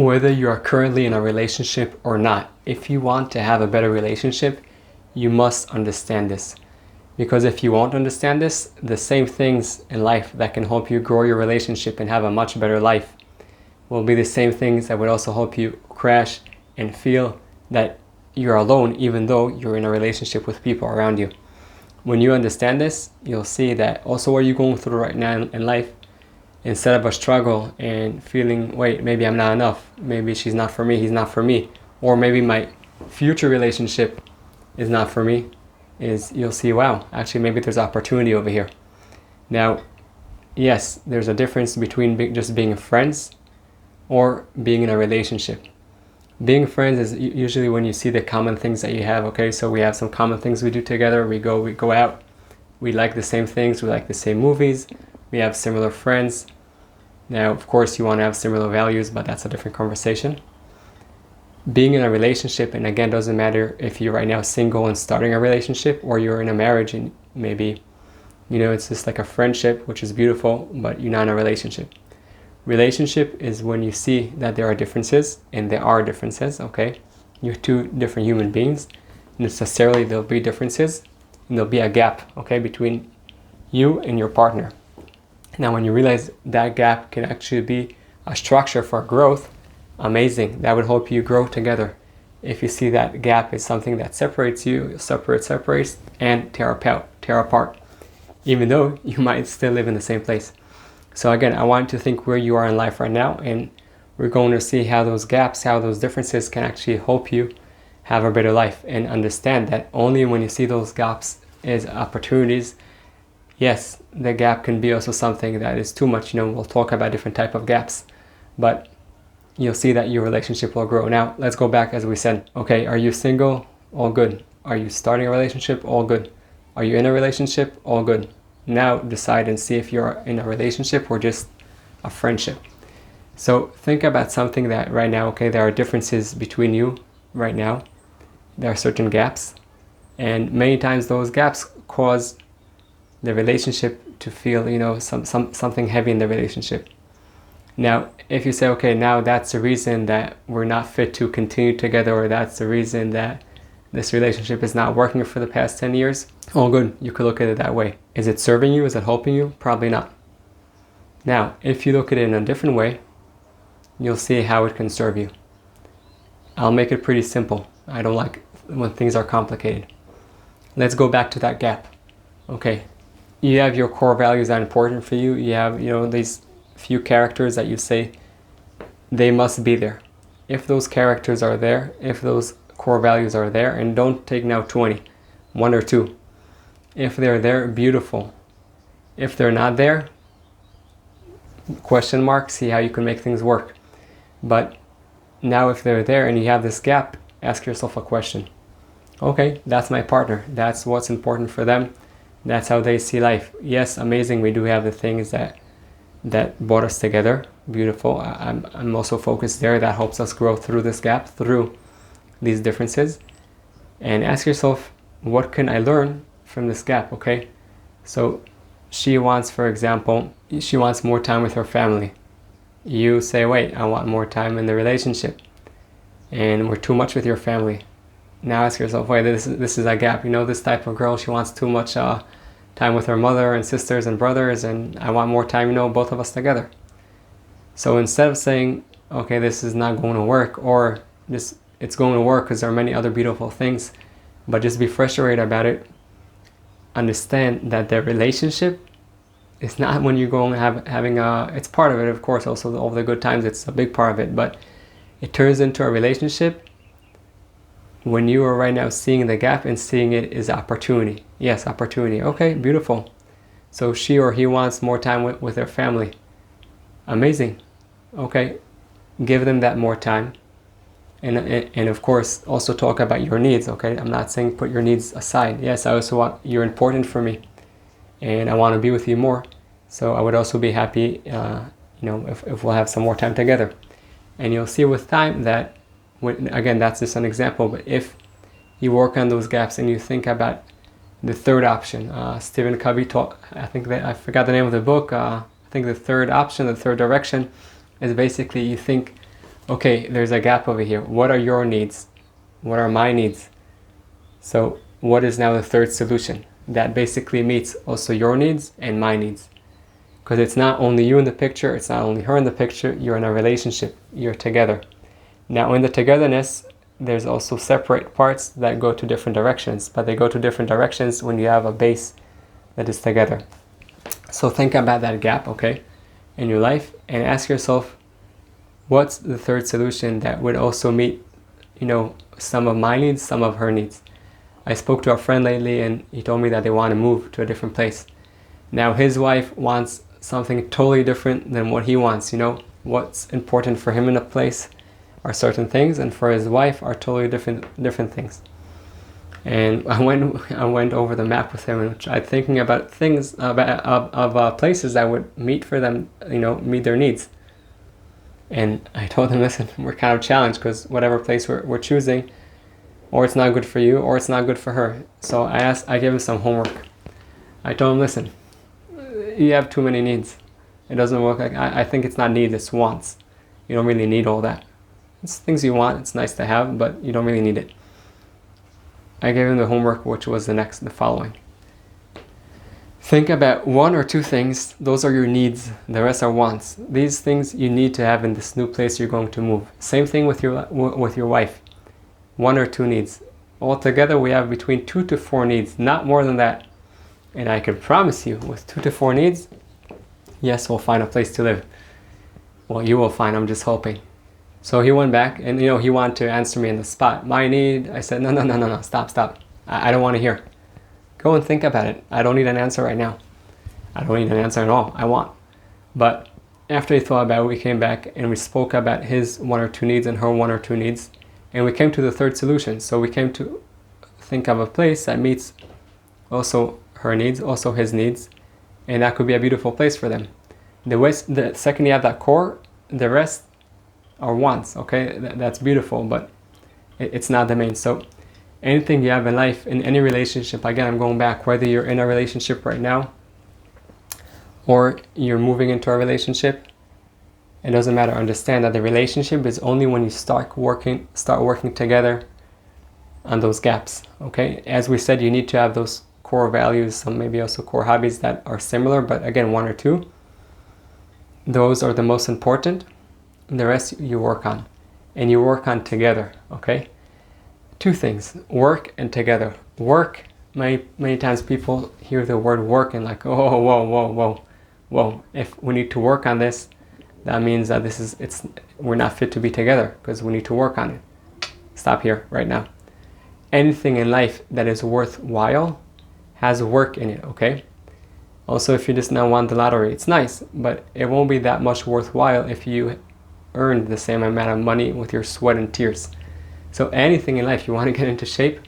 Whether you are currently in a relationship or not, if you want to have a better relationship, you must understand this. Because if you won't understand this, the same things in life that can help you grow your relationship and have a much better life will be the same things that would also help you crash and feel that you're alone even though you're in a relationship with people around you. When you understand this, you'll see that also what you're going through right now in life, instead of a struggle and feeling, wait, maybe I'm not enough, maybe she's not for me, he's not for me, or maybe my future relationship is not for me, is you'll see, wow, actually maybe there's opportunity over here. Now, yes, there's a difference between just being friends or being in a relationship. Being friends is usually when you see the common things that you have, okay? So we have some common things we do together, we go out, we like the same things, we like the same movies, we have similar friends. Now, of course, you want to have similar values, but that's a different conversation. Being in a relationship, and again, doesn't matter if you're right now single and starting a relationship or you're in a marriage and maybe, it's just like a friendship, which is beautiful, but you're not in a relationship. Relationship is when you see that there are differences, and there are differences, okay? You're two different human beings. Necessarily, there'll be differences, and there'll be a gap, okay, between you and your partner. Now, when you realize that gap can actually be a structure for growth, amazing. That would help you grow together. If you see that gap is something that separates you, separates, and tear apart, even though you might still live in the same place. So again, I want you to think where you are in life right now, and we're going to see how those gaps, how those differences can actually help you have a better life, and understand that only when you see those gaps as opportunities. Yes, the gap can be also something that is too much. We'll talk about different type of gaps, but you'll see that your relationship will grow. Now, let's go back as we said. Okay, are you single? All good. Are you starting a relationship? All good. Are you in a relationship? All good. Now decide and see if you're in a relationship or just a friendship. So think about something that right now, okay, there are differences between you right now. There are certain gaps, and many times those gaps cause the relationship to feel, something heavy in the relationship. Now, if you say, okay, now that's the reason that we're not fit to continue together, or that's the reason that this relationship is not working for the past 10 years, all good. You could look at it that way. Is it serving you? Is it helping you? Probably not. Now, if you look at it in a different way, you'll see how it can serve you. I'll make it pretty simple. I don't like when things are complicated. Let's go back to that gap. Okay. You have your core values that are important for you. You have, these few characters that you say they must be there. If those characters are there, if those core values are there, and don't take now 20, one or two. If they're there, beautiful. If they're not there, question mark, see how you can make things work. But now if they're there and you have this gap, ask yourself a question. Okay, that's my partner. That's what's important for them. That's how they see life. Yes, amazing. We do have the things that brought us together. Beautiful. I'm also focused there. That helps us grow through this gap, through these differences. And ask yourself, what can I learn from this gap? Okay. So she wants, for example, she wants more time with her family. You say, wait, I want more time in the relationship, and we're too much with your family. Now ask yourself, wait, this is a gap. This type of girl, she wants too much time with her mother and sisters and brothers, and I want more time, both of us together. So instead of saying, okay, this is not going to work, or it's going to work because there are many other beautiful things, but just be frustrated about it, understand that the relationship is not when you're going having it's part of it, of course, also all the good times, it's a big part of it, but it turns into a relationship when you are right now seeing the gap and seeing it as opportunity. Yes, opportunity. Okay, beautiful. So she or he wants more time with their family. Amazing. Okay, give them that more time. And of course, also talk about your needs, okay? I'm not saying put your needs aside. Yes, I also want, you're important for me, and I want to be with you more. So I would also be happy, if we'll have some more time together. And you'll see with time that, again, that's just an example, but if you work on those gaps and you think about the third option, Stephen Covey taught, I forgot the name of the book, I think the third option, the third direction, is basically you think Okay, there's a gap over here. What are your needs? What are my needs? So what is now the third solution? That basically meets also your needs and my needs. Because it's not only you in the picture, it's not only her in the picture, you're in a relationship, you're together. Now in the togetherness, there's also separate parts that go to different directions, but they go to different directions when you have a base that is together. So think about that gap, okay, in your life, and ask yourself, what's the third solution that would also meet, some of my needs, some of her needs? I spoke to a friend lately and he told me that they want to move to a different place. Now his wife wants something totally different than what he wants. What's important for him in a place are certain things, and for his wife are totally different things. And I went over the map with him and tried thinking about things of places that would meet for them, meet their needs. And I told him, listen, we're kind of challenged because whatever place we're choosing, or it's not good for you, or it's not good for her. So I gave him some homework. I told him, listen, you have too many needs. It doesn't work like, I think it's not needs, it's wants. You don't really need all that. It's things you want, it's nice to have, but you don't really need it. I gave him the homework, which was the following. Think about one or two things, those are your needs, the rest are wants. These things you need to have in this new place you're going to move. Same thing with your wife. One or two needs. Altogether we have between 2 to 4 needs, not more than that. And I can promise you, with 2 to 4 needs, yes, we'll find a place to live. Well, you will find, I'm just hoping. So he went back and he wanted to answer me in the spot. My need, I said, no, stop. I don't want to hear. Go and think about it. I don't need an answer right now. I don't need an answer at all. I want. But after he thought about it, we came back and we spoke about his 1 or 2 needs and her 1 or 2 needs. And we came to the third solution. So we came to think of a place that meets also her needs, also his needs. And that could be a beautiful place for them. The second you have that core, the rest are wants, okay? That's beautiful, but it's not the main. So anything you have in life, in any relationship, again, I'm going back, whether you're in a relationship right now or you're moving into a relationship, it doesn't matter. Understand that the relationship is only when you start working together on those gaps, okay? As we said, you need to have those core values, some maybe also core hobbies that are similar, but again, 1 or 2. Those are the most important. The rest you work on, and you work on together, okay? 2 things, work and together. Work, many times people hear the word work and like, oh, whoa. If we need to work on this, that means that we're not fit to be together because we need to work on it. Stop here right now. Anything in life that is worthwhile has work in it, okay? Also, if you just now won the lottery, it's nice, but it won't be that much worthwhile if you earned the same amount of money with your sweat and tears. So anything in life, you want to get into shape,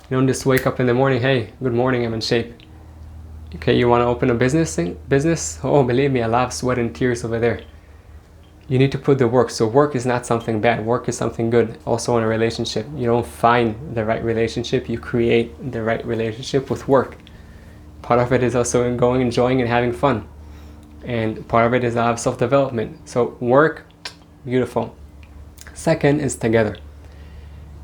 you don't just wake up in the morning, hey, good morning, I'm in shape. Okay, you want to open a business? Oh, believe me, a lot of sweat and tears over there. You need to put the work. So work is not something bad. Work is something good. Also in a relationship, you don't find the right relationship, you create the right relationship with work. Part of it is also enjoying and having fun. And part of it is self-development. So work, beautiful. Second is together.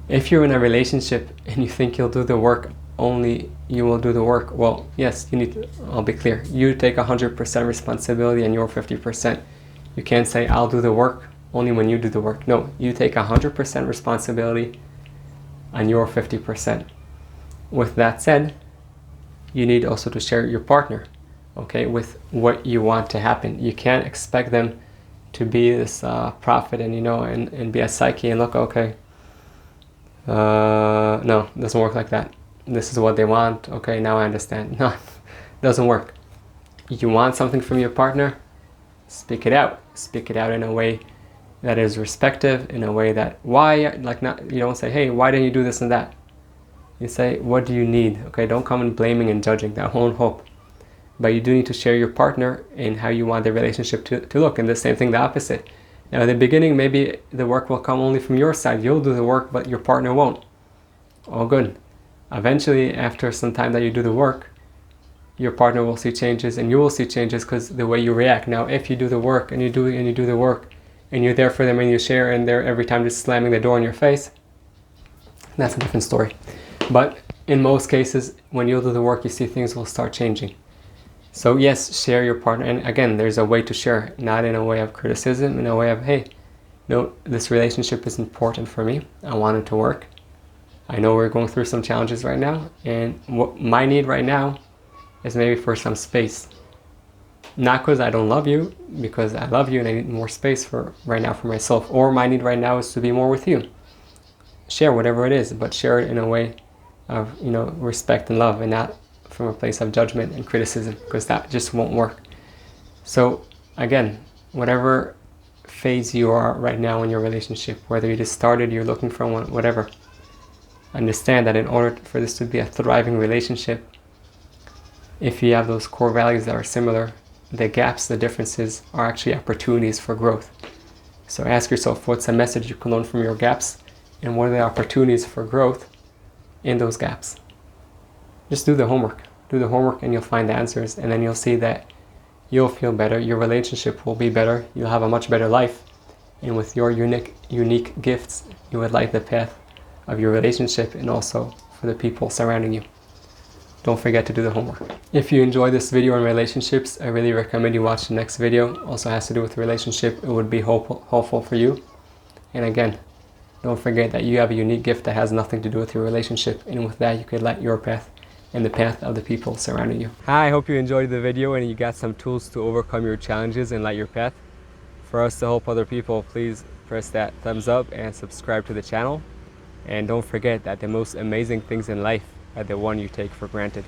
If you're in a relationship and you think you'll do the work, only you will do the work, well, yes, I'll be clear. You take 100% responsibility and your 50%. You can't say, I'll do the work only when you do the work. No, you take 100% responsibility on your 50%. With that said, you need also to share your partner, okay, with what you want to happen. You can't expect them to be this prophet and be a psyche and look, okay, no, it doesn't work like that. This is what they want, okay, now I understand. No, it doesn't work. You want something from your partner, speak it out. Speak it out in a way that is respectful, in a way that you don't say, hey, why didn't you do this and that? You say, what do you need? Okay, don't come in blaming and judging, that won't help. But you do need to share your partner in how you want the relationship to look, and the same thing the opposite. Now in the beginning, maybe the work will come only from your side. You'll do the work, but your partner won't. All good. Eventually, after some time that you do the work, your partner will see changes and you will see changes because the way you react. Now, if you do the work and you do the work and you're there for them and you share, and they're every time just slamming the door in your face, that's a different story. But in most cases, when you'll do the work, you see things will start changing. So yes, share your partner. And again, there's a way to share, not in a way of criticism, in a way of, hey, no, this relationship is important for me. I want it to work. I know we're going through some challenges right now, and what my need right now is maybe for some space. Not because I don't love you, because I love you and I need more space for right now for myself. Or my need right now is to be more with you. Share whatever it is, but share it in a way of, respect and love, and not from a place of judgment and criticism, because that just won't work. So again, whatever phase you are right now in your relationship, whether you just started, you're looking for one, whatever, understand that in order for this to be a thriving relationship, if you have those core values that are similar, the gaps, the differences are actually opportunities for growth. So ask yourself, what's a message you can learn from your gaps, and what are the opportunities for growth in those gaps? Just do the homework. Do the homework and you'll find the answers, and then you'll see that you'll feel better, your relationship will be better, you'll have a much better life, and with your unique gifts, you would light the path of your relationship and also for the people surrounding you. Don't forget to do the homework. If you enjoyed this video on relationships, I really recommend you watch the next video. Also has to do with relationship. It would be hopeful for you. And again, don't forget that you have a unique gift that has nothing to do with your relationship, and with that you could light your path and the path of the people surrounding you. Hi, I hope you enjoyed the video and you got some tools to overcome your challenges and light your path. For us to help other people, please press that thumbs up and subscribe to the channel. And don't forget that the most amazing things in life are the one you take for granted.